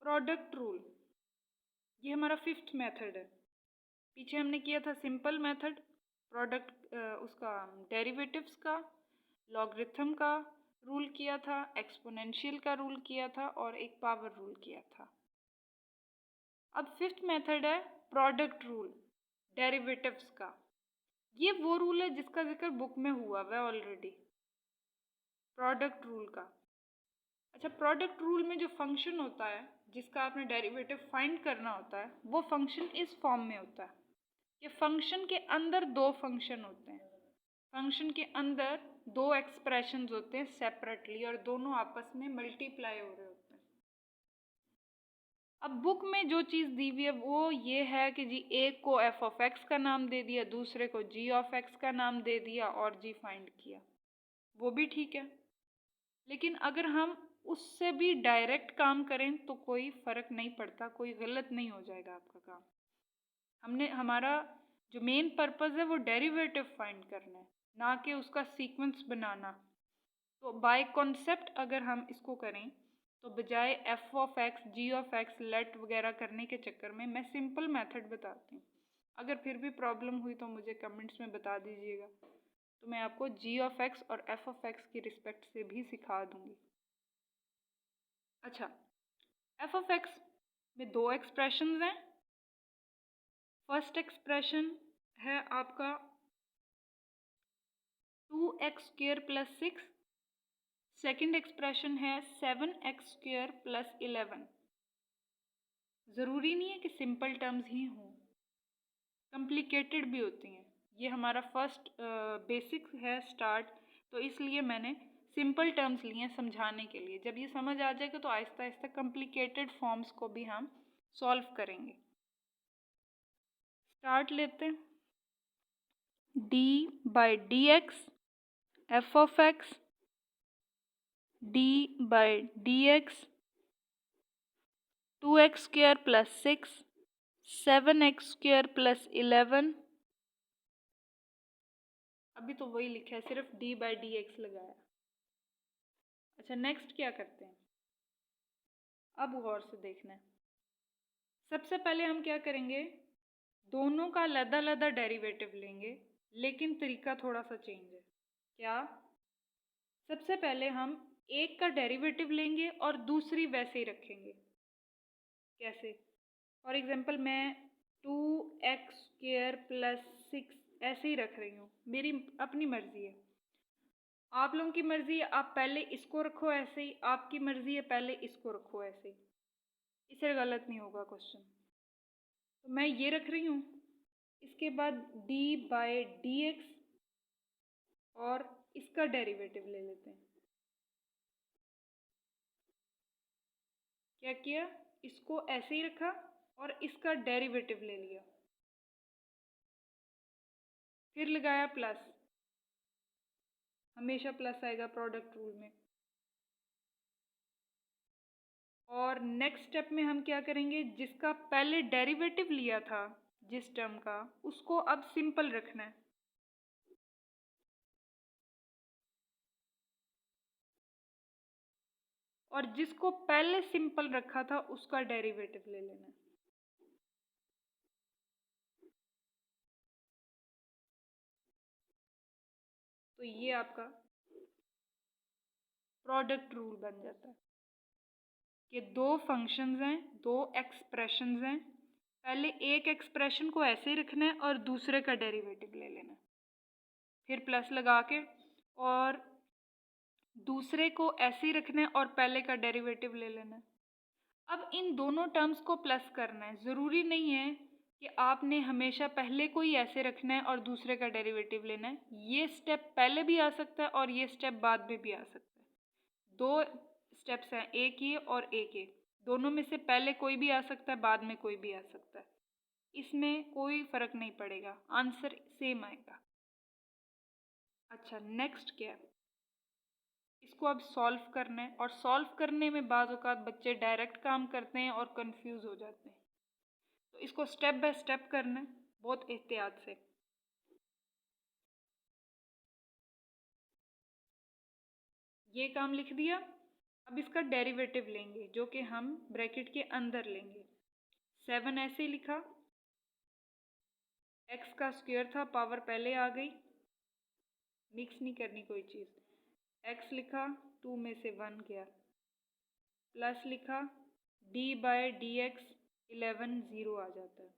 Product rule, ये हमारा fifth method है। पीछे हमने किया था सिंपल मेथड, प्रोडक्ट उसका डेरिवेटिव्स का, लॉगरिथम का रूल किया था, एक्सपोनेंशियल का रूल किया था और एक पावर रूल किया था। अब फिफ्थ मेथड है प्रोडक्ट रूल डेरिवेटिव्स का। ये वो रूल है जिसका जिक्र बुक में हुआ है ऑलरेडी, प्रोडक्ट रूल का। अच्छा, प्रोडक्ट रूल में जो फंक्शन होता है जिसका आपने डेरिवेटिव फाइंड करना होता है, वो फंक्शन इस फॉर्म में होता है कि फंक्शन के अंदर दो फंक्शन होते हैं, फंक्शन के अंदर दो एक्सप्रेशंस होते हैं सेपरेटली और दोनों आपस में मल्टीप्लाई हो रहे होते हैं। अब बुक में जो चीज़ दी हुई है वो ये है कि जी एक को एफ ऑफ एक्स का नाम दे दिया, दूसरे को जी ऑफ एक्स का नाम दे दिया और जी फाइंड किया, वो भी ठीक है। लेकिन अगर हम उससे भी डायरेक्ट काम करें तो कोई फ़र्क नहीं पड़ता, कोई गलत नहीं हो जाएगा आपका काम। हमारा जो मेन पर्पज़ है वो डेरिवेटिव फाइंड करना है, ना कि उसका सीक्वेंस बनाना। तो बाय कॉन्सेप्ट अगर हम इसको करें तो बजाय F of X, G of X, let वगैरह करने के चक्कर में मैं सिंपल मेथड बताती हूँ। अगर फिर भी प्रॉब्लम हुई तो मुझे कमेंट्स में बता दीजिएगा, तो मैं आपको जी ऑफ एक्स और एफ ऑफ एक्स की रिस्पेक्ट से भी सिखा दूँगी। अच्छा, एफ ऑफ एक्स में दो एक्सप्रेशंस हैं। फर्स्ट एक्सप्रेशन है आपका 2x² + 6, सेकेंड एक्सप्रेशन है 7x² + 11। ज़रूरी नहीं है कि सिंपल टर्म्स ही हों, कॉम्प्लिकेटेड भी होती हैं। ये हमारा फर्स्ट बेसिक है स्टार्ट, तो इसलिए मैंने सिंपल टर्म्स लिए हैं समझाने के लिए। जब ये समझ आ जाएगा तो आहिस्ता आहिस्ता कॉम्प्लिकेटेड फॉर्म्स को भी हम सॉल्व करेंगे। स्टार्ट लेते हैं। d/dx f of x d/dx 2x² + 6 7x² + 11। अभी तो वही लिखा है, सिर्फ d/dx लगाया। अच्छा, नेक्स्ट क्या करते हैं, अब गौर से देखना है। सबसे पहले हम क्या करेंगे, दोनों का अलग-अलग डेरिवेटिव लेंगे, लेकिन तरीका थोड़ा सा चेंज है। क्या? सबसे पहले हम एक का डेरिवेटिव लेंगे और दूसरी वैसे ही रखेंगे। कैसे? फॉर एग्जाम्पल मैं 2x² + 6 ऐसे ही रख रही हूँ, मेरी अपनी मर्जी है। आप लोगों की मर्जी है, आप पहले इसको रखो ऐसे ही, आपकी मर्जी है पहले इसको रखो ऐसे ही, इससे गलत नहीं होगा क्वेश्चन। तो मैं ये रख रही हूँ, इसके बाद d/dx और इसका डेरिवेटिव ले लेते हैं। क्या किया, इसको ऐसे ही रखा और इसका डेरिवेटिव ले लिया, फिर लगाया प्लस, हमेशा प्लस आएगा प्रोडक्ट रूल में। और नेक्स्ट स्टेप में हम क्या करेंगे, जिसका पहले डेरिवेटिव लिया था जिस टर्म का, उसको अब सिंपल रखना है। और जिसको पहले सिंपल रखा था उसका डेरिवेटिव ले लेना है। तो ये आपका प्रोडक्ट रूल बन जाता है कि दो फंक्शंस हैं, दो एक्सप्रेशंस हैं, पहले एक एक्सप्रेशन को ऐसे ही रखना है और दूसरे का डेरिवेटिव ले लेना है, फिर प्लस लगा के, और दूसरे को ऐसे ही रखना है और पहले का डेरिवेटिव ले लेना है। अब इन दोनों टर्म्स को प्लस करना है। ज़रूरी नहीं है कि आपने हमेशा पहले को ही ऐसे रखना है और दूसरे का डेरिवेटिव लेना है। ये स्टेप पहले भी आ सकता है और ये स्टेप बाद में भी आ सकता है। दो स्टेप्स हैं, एक ये और एक ये, दोनों में से पहले कोई भी आ सकता है, बाद में कोई भी आ सकता है। इसमें कोई फ़र्क नहीं पड़ेगा, आंसर सेम आएगा। अच्छा, नेक्स्ट क्या है, इसको अब सॉल्व करना है। और सॉल्व करने में बाज़ औक़ात बच्चे डायरेक्ट काम करते हैं और कंफ्यूज हो जाते हैं, तो इसको स्टेप बाय स्टेप करना है बहुत एहतियात से। ये काम लिख दिया, अब इसका डेरिवेटिव लेंगे जो कि हम ब्रैकेट के अंदर लेंगे। 7 ऐसे ही लिखा, x का स्क्वायर था, पावर पहले आ गई, मिक्स नहीं करनी कोई चीज़। x लिखा, 2 में से 1 गया, प्लस लिखा, d/dx 11 0 आ जाता है।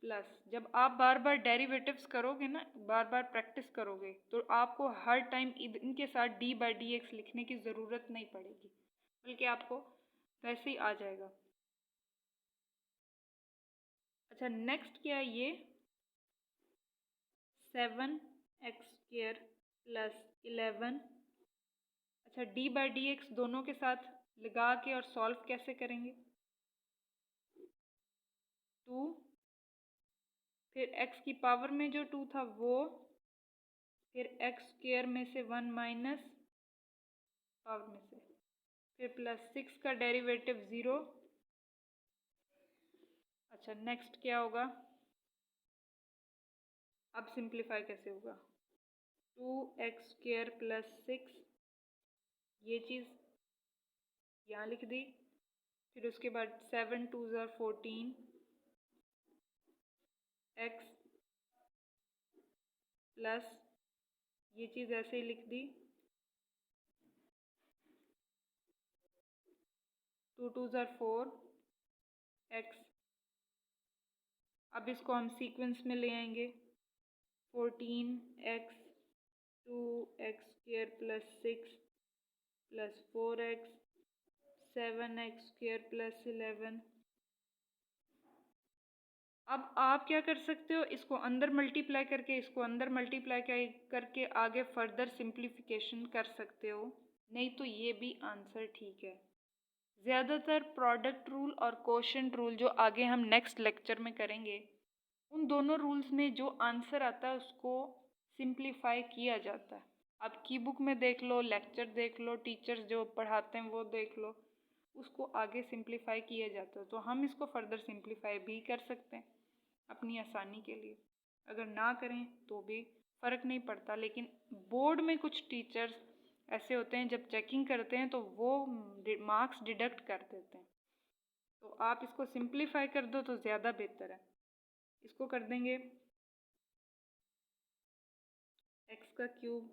प्लस जब आप बार बार डेरिवेटिव्स करोगे ना, बार बार प्रैक्टिस करोगे, तो आपको हर टाइम इनके साथ d/dx लिखने की ज़रूरत नहीं पड़ेगी, बल्कि आपको वैसे ही आ जाएगा। अच्छा, नेक्स्ट क्या है ये, 7x² प्लस 11। अच्छा, d/dx दोनों के साथ लगा के और सॉल्व कैसे करेंगे, 2, फिर x की पावर में जो 2 था वो, फिर x² में से 1 माइनस पावर में से, फिर प्लस 6 का डेरिवेटिव 0। अच्छा, नेक्स्ट क्या होगा, अब सिंप्लीफाई कैसे होगा, 2x² प्लस 6, ये चीज़ यहाँ लिख दी, फिर उसके बाद 7 2 14, x प्लस ये चीज़ ऐसे ही लिख दी, 2 2 4, x। अब इसको हम सीक्वेंस में ले आएंगे, 14x 2x² plus 6 plus 4x 7x² plus 11। अब आप क्या कर सकते हो, इसको अंदर मल्टीप्लाई करके, इसको अंदर मल्टीप्लाई करके आगे फर्दर सिंप्लीफिकेशन कर सकते हो, नहीं तो ये भी आंसर ठीक है। ज़्यादातर प्रोडक्ट रूल और कोशेंट रूल जो आगे हम नेक्स्ट लेक्चर में करेंगे, उन दोनों रूल्स में जो आंसर आता है उसको सिंप्लीफाई किया जाता है। आप की बुक में देख लो, लेक्चर देख लो, टीचर्स जो पढ़ाते हैं वो देख लो, उसको आगे सिंप्लीफाई किया जाता है। तो हम इसको फर्दर सिंप्लीफाई भी कर सकते हैं अपनी आसानी के लिए, अगर ना करें तो भी फ़र्क नहीं पड़ता। लेकिन बोर्ड में कुछ टीचर्स ऐसे होते हैं, जब चेकिंग करते हैं तो वो मार्क्स डिडक्ट कर देते हैं। तो आप इसको सिंप्लीफाई कर दो तो ज़्यादा बेहतर है। इसको कर देंगे x³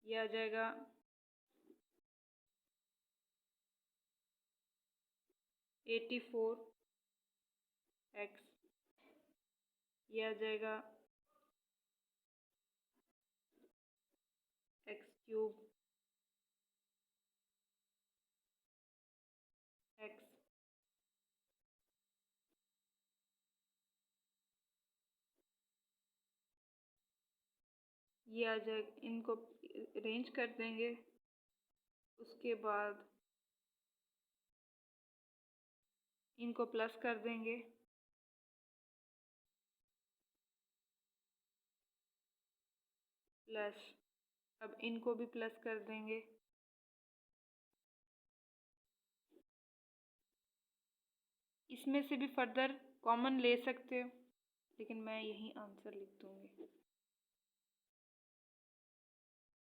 ये आ जाएगा 84x, ये आ जाएगा x³ x, ये आ जाएगा, इनको अरेंज कर देंगे। उसके बाद इनको प्लस कर देंगे, प्लस अब इनको भी प्लस कर देंगे, इसमें से भी फर्दर कॉमन ले सकते हो, लेकिन मैं यही आंसर लिख दूँगी।